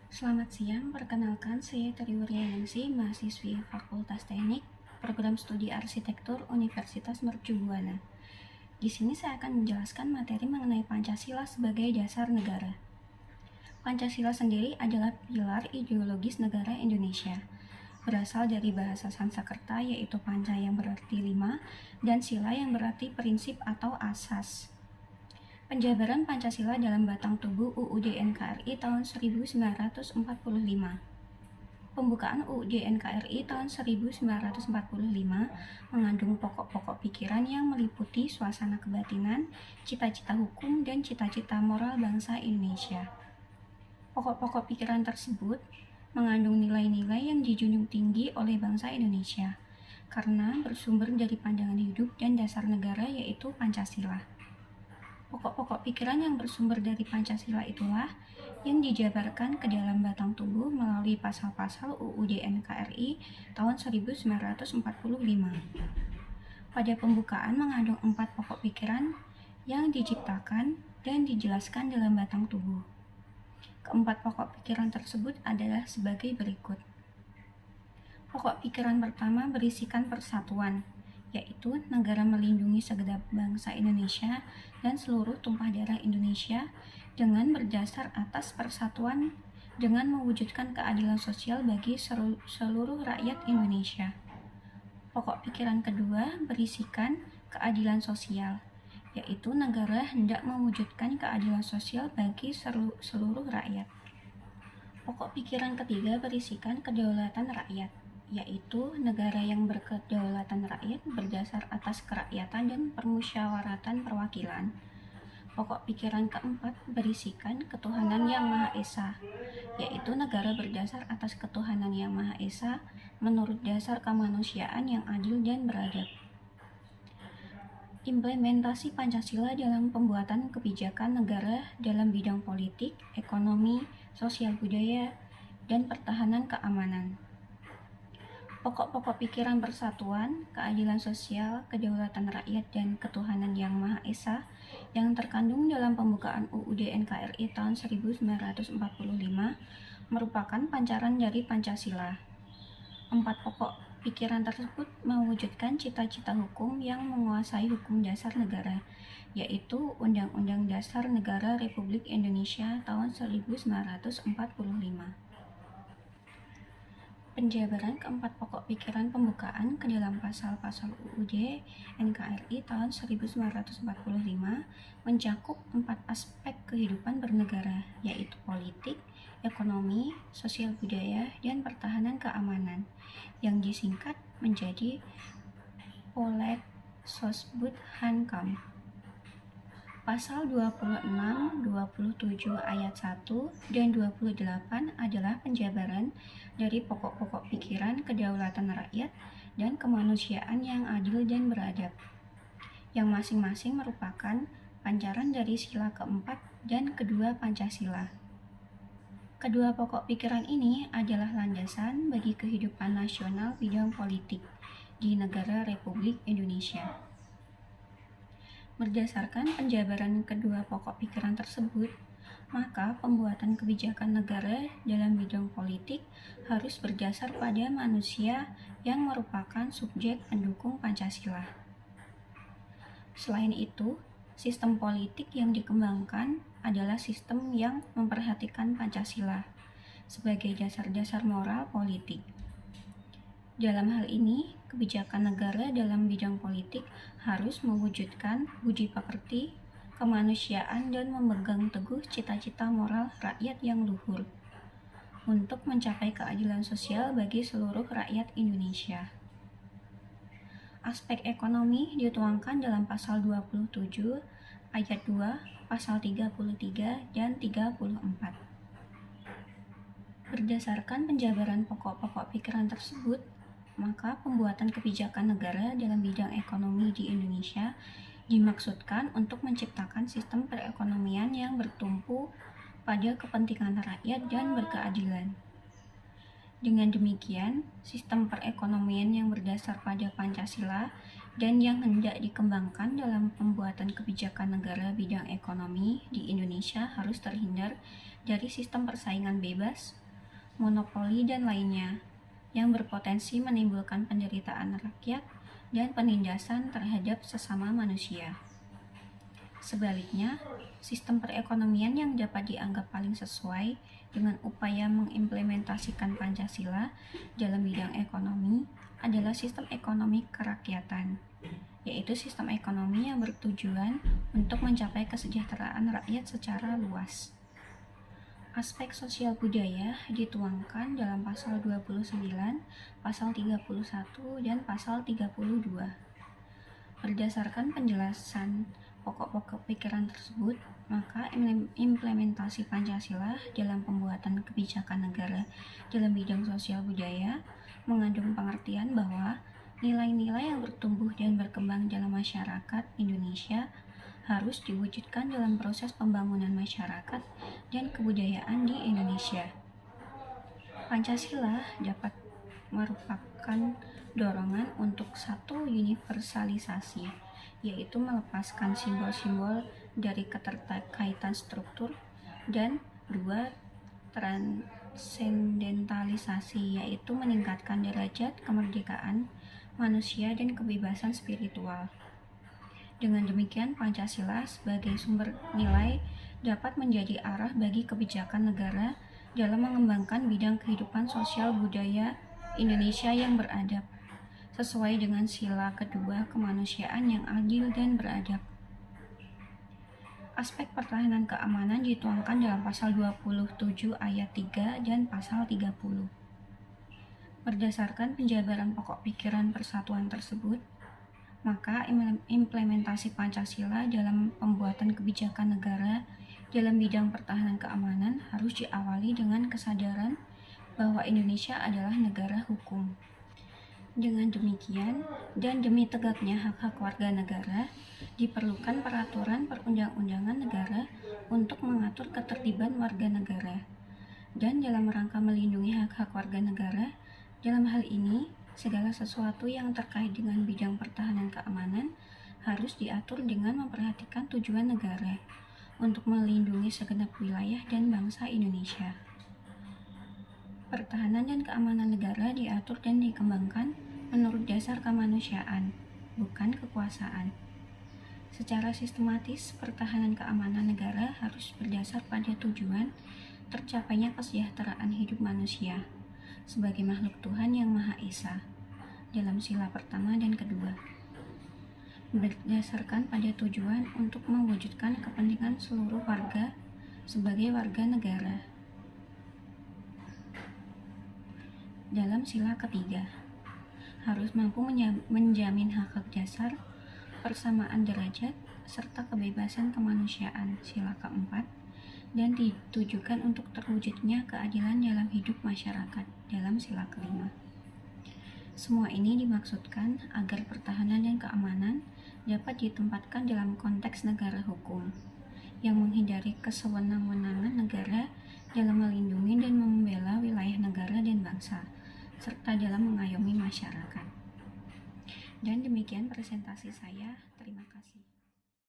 Selamat siang, perkenalkan saya Triwurianingsih, mahasiswi Fakultas Teknik, Program Studi Arsitektur Universitas Mercu Buana. Di sini saya akan menjelaskan materi mengenai Pancasila sebagai dasar negara. Pancasila sendiri adalah pilar ideologis negara Indonesia. Berasal dari bahasa Sanskerta yaitu panca yang berarti 5 dan sila yang berarti prinsip atau asas. Penjabaran Pancasila dalam batang tubuh UUD NKRI tahun 1945. Pembukaan UUD NKRI tahun 1945 mengandung pokok-pokok pikiran yang meliputi suasana kebatinan, cita-cita hukum, dan cita-cita moral bangsa Indonesia. Pokok-pokok pikiran tersebut mengandung nilai-nilai yang dijunjung tinggi oleh bangsa Indonesia karena bersumber dari pandangan hidup dan dasar negara yaitu Pancasila. Pokok-pokok pikiran yang bersumber dari Pancasila itulah yang dijabarkan ke dalam batang tubuh melalui pasal-pasal UUD NKRI tahun 1945. Pada pembukaan mengandung 4 pokok pikiran yang diciptakan dan dijelaskan dalam batang tubuh. Keempat pokok pikiran tersebut adalah sebagai berikut. Pokok pikiran pertama berisikan persatuan, yaitu negara melindungi segenap bangsa Indonesia dan seluruh tumpah darah Indonesia dengan berdasar atas persatuan dengan mewujudkan keadilan sosial bagi seluruh rakyat Indonesia. Pokok pikiran kedua berisikan keadilan sosial, yaitu negara hendak mewujudkan keadilan sosial bagi seluruh rakyat. Pokok pikiran ketiga berisikan kedaulatan rakyat, yaitu negara yang berkedaulatan rakyat berdasar atas kerakyatan dan permusyawaratan perwakilan. Pokok pikiran keempat berisikan ketuhanan yang Maha Esa, yaitu negara berdasar atas ketuhanan yang Maha Esa menurut dasar kemanusiaan yang adil dan beradab. Implementasi Pancasila dalam pembuatan kebijakan negara dalam bidang politik, ekonomi, sosial budaya, dan pertahanan keamanan. Pokok-pokok pikiran persatuan, keadilan sosial, kedaulatan rakyat, dan ketuhanan yang Maha Esa yang terkandung dalam pembukaan UUD NKRI tahun 1945 merupakan pancaran dari Pancasila. 4 pokok pikiran tersebut mewujudkan cita-cita hukum yang menguasai hukum dasar negara, yaitu Undang-Undang Dasar Negara Republik Indonesia tahun 1945. Penjabaran keempat pokok pikiran pembukaan ke dalam pasal-pasal UUD NKRI tahun 1945 mencakup 4 aspek kehidupan bernegara, yaitu politik, ekonomi, sosial budaya, dan pertahanan keamanan, yang disingkat menjadi Polet Sosbud Hankam. Pasal 26, 27 ayat 1, dan 28 adalah penjabaran dari pokok-pokok pikiran kedaulatan rakyat dan kemanusiaan yang adil dan beradab, yang masing-masing merupakan pancaran dari sila keempat dan kedua Pancasila. Kedua pokok pikiran ini adalah landasan bagi kehidupan nasional bidang politik di negara Republik Indonesia. Berdasarkan penjabaran kedua pokok pikiran tersebut, maka pembuatan kebijakan negara dalam bidang politik harus berdasar pada manusia yang merupakan subjek pendukung Pancasila. Selain itu, sistem politik yang dikembangkan adalah sistem yang memperhatikan Pancasila sebagai dasar-dasar moral politik. Dalam hal ini, kebijakan negara dalam bidang politik harus mewujudkan budi pekerti, kemanusiaan, dan memegang teguh cita-cita moral rakyat yang luhur untuk mencapai keadilan sosial bagi seluruh rakyat Indonesia. Aspek ekonomi dituangkan dalam pasal 27 ayat 2, pasal 33, dan 34. Berdasarkan penjabaran pokok-pokok pikiran tersebut, maka pembuatan kebijakan negara dalam bidang ekonomi di Indonesia dimaksudkan untuk menciptakan sistem perekonomian yang bertumpu pada kepentingan rakyat dan berkeadilan. Dengan demikian, sistem perekonomian yang berdasar pada Pancasila dan yang hendak dikembangkan dalam pembuatan kebijakan negara bidang ekonomi di Indonesia harus terhindar dari sistem persaingan bebas, monopoli, dan lainnya yang berpotensi menimbulkan penderitaan rakyat dan penindasan terhadap sesama manusia. Sebaliknya, sistem perekonomian yang dapat dianggap paling sesuai dengan upaya mengimplementasikan Pancasila dalam bidang ekonomi adalah sistem ekonomi kerakyatan, yaitu sistem ekonomi yang bertujuan untuk mencapai kesejahteraan rakyat secara luas. Aspek sosial budaya dituangkan dalam pasal 29, pasal 31, dan pasal 32. Berdasarkan penjelasan pokok-pokok pikiran tersebut, maka implementasi Pancasila dalam pembuatan kebijakan negara dalam bidang sosial budaya mengandung pengertian bahwa nilai-nilai yang bertumbuh dan berkembang dalam masyarakat Indonesia harus diwujudkan dalam proses pembangunan masyarakat dan kebudayaan di Indonesia. Pancasila dapat merupakan dorongan untuk satu universalisasi, yaitu melepaskan simbol-simbol dari keterkaitan struktur, dan dua, transendentalisasi, yaitu meningkatkan derajat kemerdekaan manusia dan kebebasan spiritual. Dengan demikian, Pancasila sebagai sumber nilai dapat menjadi arah bagi kebijakan negara dalam mengembangkan bidang kehidupan sosial budaya Indonesia yang beradab, sesuai dengan sila kedua kemanusiaan yang adil dan beradab. Aspek pertahanan keamanan dituangkan dalam pasal 27 ayat 3 dan pasal 30. Berdasarkan penjabaran pokok pikiran persatuan tersebut, maka implementasi Pancasila dalam pembuatan kebijakan negara dalam bidang pertahanan keamanan harus diawali dengan kesadaran bahwa Indonesia adalah negara hukum. Dengan demikian, dan demi tegaknya hak-hak warga negara, diperlukan peraturan perundang-undangan negara untuk mengatur ketertiban warga negara. Dan dalam rangka melindungi hak-hak warga negara, dalam hal ini, segala sesuatu yang terkait dengan bidang pertahanan keamanan harus diatur dengan memperhatikan tujuan negara untuk melindungi segenap wilayah dan bangsa Indonesia. Pertahanan dan keamanan negara diatur dan dikembangkan menurut dasar kemanusiaan, bukan kekuasaan. Secara sistematis, pertahanan keamanan negara harus berdasar pada tujuan tercapainya kesejahteraan hidup manusia sebagai makhluk Tuhan yang Maha Esa dalam sila pertama dan kedua, berdasarkan pada tujuan untuk mewujudkan kepentingan seluruh warga sebagai warga negara. Dalam sila ketiga, harus mampu menjamin hak-hak dasar, persamaan derajat, serta kebebasan kemanusiaan sila keempat, dan ditujukan untuk terwujudnya keadilan dalam hidup masyarakat dalam sila kelima. Semua ini dimaksudkan agar pertahanan dan keamanan dapat ditempatkan dalam konteks negara hukum yang menghindari kesewenang-wenangan negara dalam melindungi dan membela wilayah negara dan bangsa, serta dalam mengayomi masyarakat. Dan demikian presentasi saya. Terima kasih.